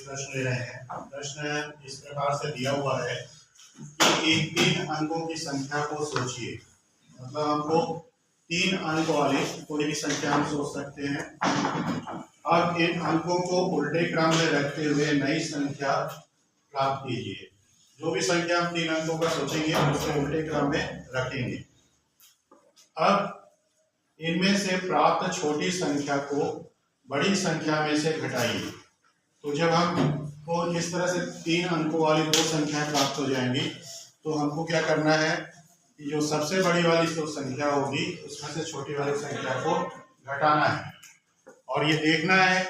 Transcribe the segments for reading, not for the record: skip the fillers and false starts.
प्रश्न ले रहे हैं। प्रश्न इस प्रकार से दिया हुआ है कि एक 3 अंकों की संख्या को सोचिए। मतलब हमको 3 अंक वाली कोई भी संख्या हम सोच सकते हैं। अब इन अंकों को उल्टे क्रम में रखते हुए नई संख्या प्राप्त कीजिए। जो भी संख्या हम 3 अंकों का सोचेंगे उसे उल्टे क्रम में रखेंगे। अब इनमें से प्राप्त छोटी संख्या को बड़ी संख्या में से घटाइए। तो जब हमको इस तरह से 3 अंकों वाली 2 संख्याएं प्राप्त हो जाएंगी तो हमको क्या करना है कि जो सबसे बड़ी वाली जो संख्या होगी उसमें से छोटी वाली संख्या को घटाना है और ये देखना है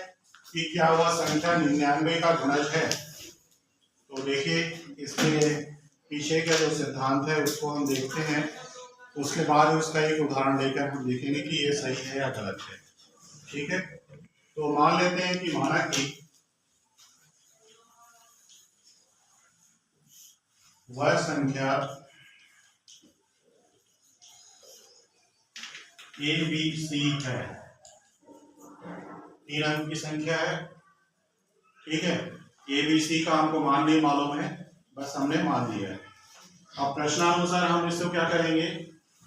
कि क्या वह संख्या 99 का गुणज है। तो देखिए इसके पीछे का जो सिद्धांत है उसको हम देखते हैं, उसके बाद उसका एक उदाहरण लेकर हम देखेंगे कि ये सही है या गलत है। ठीक है, तो मान लेते हैं कि माना कि वह संख्या ABC है, 3 अंक की संख्या है। ठीक है, ABC का हमको मान नहीं मालूम है, बस हमने मान लिया है। अब प्रश्नानुसार हम इसको क्या करेंगे,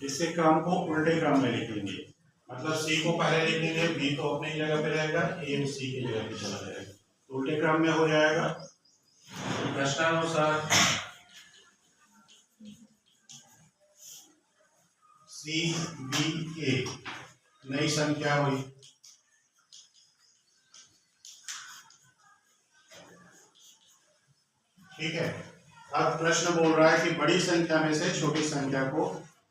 इससे क्रम को उल्टे क्रम में लिखेंगे। मतलब C को पहले लिख देंगे, B तो अपनी जगह पे रहेगा, A C की जगह पे चला जाएगा, तो उल्टे क्रम में हो जाएगा। तो प्रश्नानुसार CBA नई संख्या हुई। ठीक है, अब प्रश्न बोल रहा है कि बड़ी संख्या में से छोटी संख्या को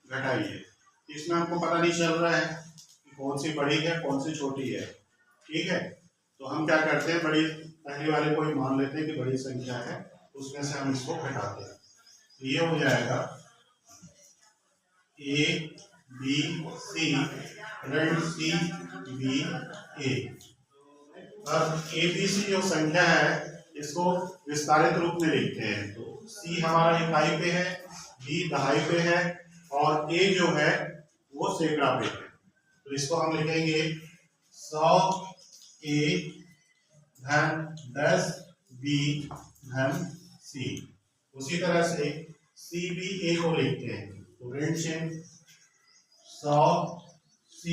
घटाइए। इसमें हमको पता नहीं चल रहा है कि कौन सी बड़ी है कौन सी छोटी है। ठीक है, तो हम क्या करते हैं, बड़ी पहले वाले को ही मान लेते हैं कि बड़ी संख्या है, उसमें से हम इसको घटाते हैं। तो ये हो जाएगा ABC ऋण CBA। अब ABC जो संख्या है इसको विस्तारित रूप में लिखते हैं। तो C हमारा इकाई पे है, B दहाई पे है और A जो है वो सैकड़ा पे है। तो इसको हम लिखेंगे 100A धन 10B धन C। उसी तरह से CBA को लिखते हैं, तो ऋण चिन्ह 100C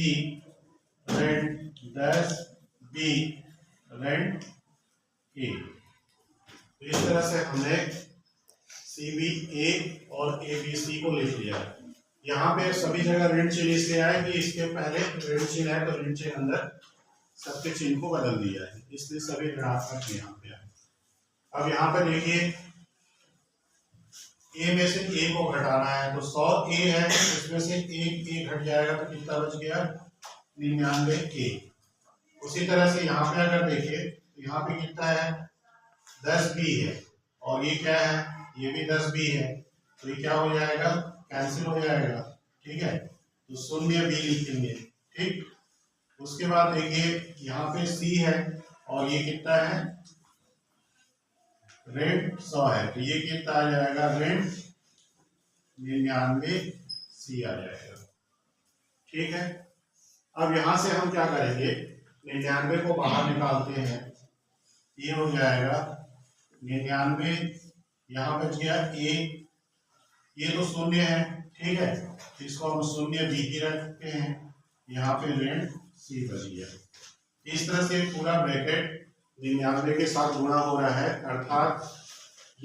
ऋण 10B ऋण A। तो इस तरह से हमने CBA और ABC को लिख लिया। यहाँ पे सभी जगह ऋण चिन्ह इसलिए आए कि इसके पहले ऋण चिन्ह है तो ऋण चिन्ह अंदर सबके चिन्ह को बदल दिया है, इसलिए सभी ऋणात्मक यहाँ पे आए। अब यहाँ पे देखिए A में से A को घटाना है, तो 100A है, इसमें से एक A घट जाएगा तो कितना बच गया, 99A। उसी तरह से यहाँ पे अगर देखिए यहाँ पे कितना है, 10B है और ये क्या है, ये भी 10B है, तो ये क्या हो जाएगा, कैंसिल हो जाएगा। ठीक है, तो 0B लिखेंगे। ठीक, उसके बाद देखिए यहाँ पे C है और ये कितना है, ऋण 100 है, तो ये कितना आ जाएगा, ऋण 99C आ जाएगा। ठीक है, अब यहाँ से हम क्या करेंगे, 99 को बाहर निकालते हैं, ये हो जाएगा 99, यहाँ बच गया A, ये तो 0 है। ठीक है, इसको हम 0B ही रखते हैं, यहाँ पे ऋण C बच गया। इस तरह से पूरा ब्रैकेट 99 के साथ गुणा हो रहा है, अर्थात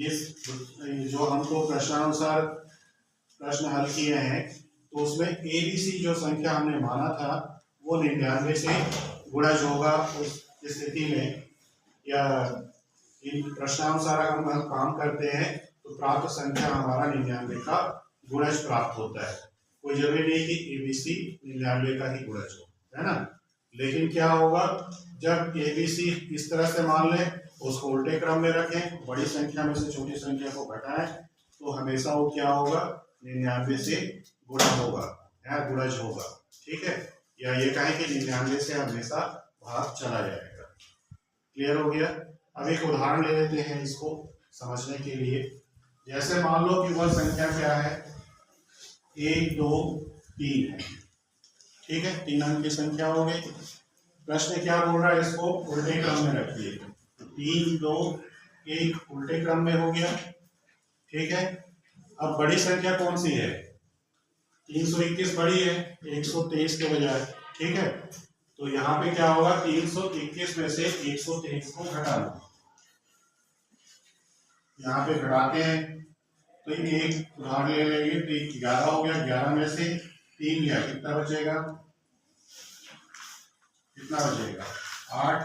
इस जो हमको प्रश्नानुसार प्रश्न हल किए हैं तो उसमें ABC जो संख्या हमने माना था वो 99 से गुणज होगा उस स्थिति में, या इन प्रश्नानुसार अगर हम काम करते हैं तो प्राप्त संख्या हमारा 99 का गुणज प्राप्त होता है। कोई जरूरी नहीं कि ABC 99 का ही गुणज हो, है ना। लेकिन क्या होगा, जब ABC इस तरह से मान लें, उसको उल्टे क्रम में रखें, बड़ी संख्या में से छोटी संख्या को घटाएं, तो हमेशा वो क्या होगा, 99 से गुणा होगा या गुणज होगा। ठीक है, या ये कहें कि 99 से हमेशा भाग चला जाएगा। क्लियर हो गया। अब एक उदाहरण ले लेते हैं इसको समझने के लिए। जैसे मान लो कि वह संख्या क्या है, 1 2 3 है। ठीक है, 3 अंक की संख्या हो गई। प्रश्न क्या बोल रहा है, इसको उल्टे क्रम में रखिए। 3 2 1 उल्टे क्रम में हो गया। ठीक है, अब बड़ी संख्या कौन सी है? 321 बड़ी है 123 के बजाय। ठीक है, तो यहाँ पे क्या होगा, 321 में से 123 को घटा लो। यहाँ पे घटाते हैं तो एक उदाहरण ले लेंगे, तो 11 हो गया, 11 में से 3 गया, कितना बचेगा? कितना बचेगा? 8।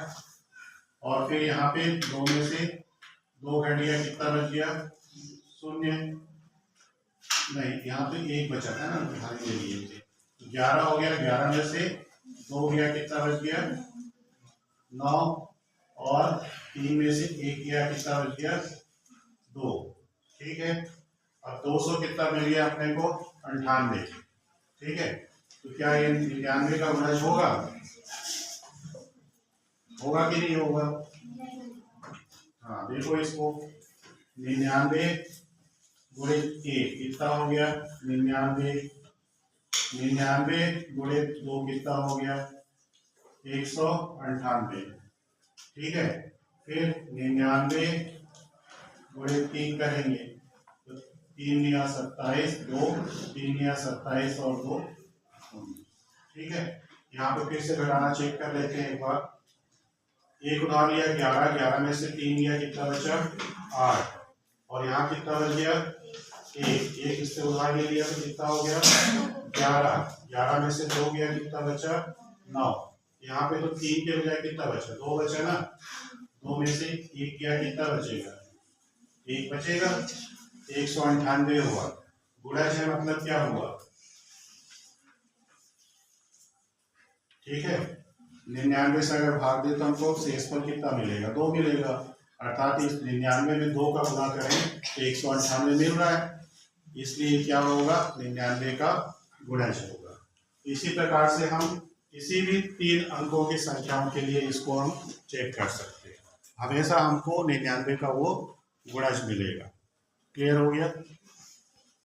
और फिर यहाँ पे 2 में से 2 घट गया, कितना बच गया? 0। नहीं, यहाँ पे 1 बचा था ना, उठाने के लिए 11 हो गया, 11 में से 2 गया, कितना बच गया? 9। और 3 में से 1 गया, कितना बच गया? 2। ठीक है, अब 200 कितना मिल गया अपने को? 98। ठीक है, तो क्या ये 99 का गुणज होगा? होगा कि नहीं होगा? हाँ देखो इसको, 99 गुणे 1 कितना हो गया? 99। 99 गुणे 2 कितना हो गया? 198। ठीक है, फिर 99 गुणे 3 करेंगे तो 3 या 27, 2 3 या 27 और 2। ठीक है, यहाँ पे फिर से घटाना चेक कर लेते हैं एक बार। एक उदाहरण लिया 11, 11 में से 3 गया, कितना बचा? 8। और यहाँ कितना बच गया? 1 इससे उधार ले लिया तो कितना हो गया? 11। 11 में से 2 गया, कितना बचा? 9। यहाँ पे तो 3 के बजाय कितना बचा? 2 बचा ना, 2 में से 1 गया, कितना बचेगा? 1 बचेगा। 198 हुआ। गुणज है मतलब क्या हुआ? ठीक है, 99 से अगर भाग दे तो हमको शेषफल कितना मिलेगा? 2 मिलेगा। अर्थात इस 99 में 2 का गुणा करें तो 198 मिल रहा है, इसलिए क्या होगा? 99 का गुणज होगा। इसी प्रकार से हम किसी भी 3 अंकों की संख्याओं के लिए इसको हम चेक कर सकते हैं। हमेशा हमको 99 का वो गुणज मिलेगा। क्लियर हो गया?